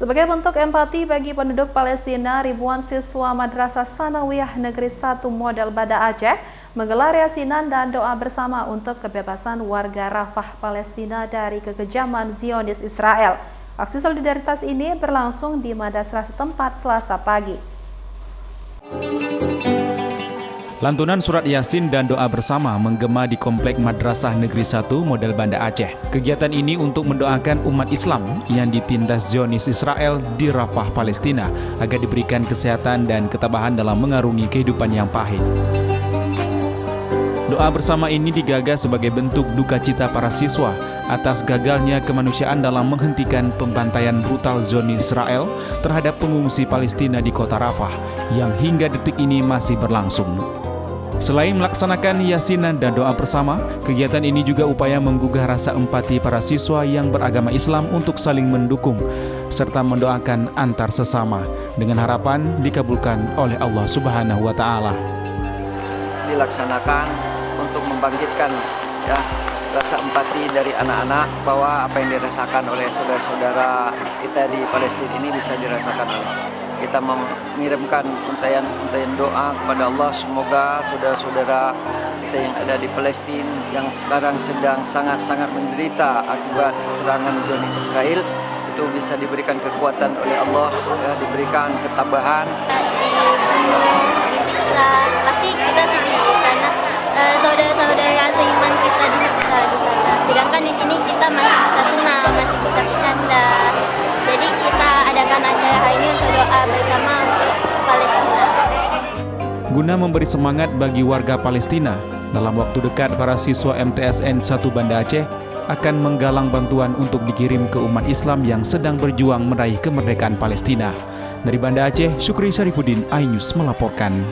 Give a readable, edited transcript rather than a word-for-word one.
Sebagai bentuk empati bagi penduduk Palestina, ribuan siswa Madrasah Sanawiyah Negeri 1 Model Banda Aceh menggelar yasinan dan doa bersama untuk kebebasan warga Rafah Palestina dari kekejaman Zionis Israel. Aksi solidaritas ini berlangsung di madrasah setempat Selasa pagi. Lantunan surat Yasin dan doa bersama menggema di Komplek Madrasah Negeri 1 Model Banda Aceh. Kegiatan ini untuk mendoakan umat Islam yang ditindas Zionis Israel di Rafah, Palestina agar diberikan kesehatan dan ketabahan dalam mengarungi kehidupan yang pahit. Doa bersama ini digagas sebagai bentuk duka cita para siswa atas gagalnya kemanusiaan dalam menghentikan pembantaian brutal Zionis Israel terhadap pengungsi Palestina di kota Rafah yang hingga detik ini masih berlangsung. Selain melaksanakan yasinan dan doa bersama, kegiatan ini juga upaya menggugah rasa empati para siswa yang beragama Islam untuk saling mendukung serta mendoakan antar sesama dengan harapan dikabulkan oleh Allah Subhanahu wa taala. Dilaksanakan untuk membangkitkan rasa empati dari anak-anak bahwa apa yang dirasakan oleh saudara-saudara kita di Palestina ini bisa dirasakan oleh kita. Mengirimkan untayan doa kepada Allah, semoga saudara-saudara kita yang ada di Palestina yang sekarang sedang sangat-sangat menderita akibat serangan Zionis Israel itu bisa diberikan kekuatan oleh Allah, diberikan ketabahan. Disiksa, pasti kita sedih karena saudara-saudara seiman kita disiksa di sana. Sedangkan di sini kita masih bisa senang, masih bisa bercanda. Jadi kita adakan acara hari ini untuk doa bersama untuk Palestina. Guna memberi semangat bagi warga Palestina, dalam waktu dekat para siswa MTSN 1 Banda Aceh akan menggalang bantuan untuk dikirim ke umat Islam yang sedang berjuang meraih kemerdekaan Palestina. Dari Banda Aceh, Syukri Syarifuddin, iNews melaporkan.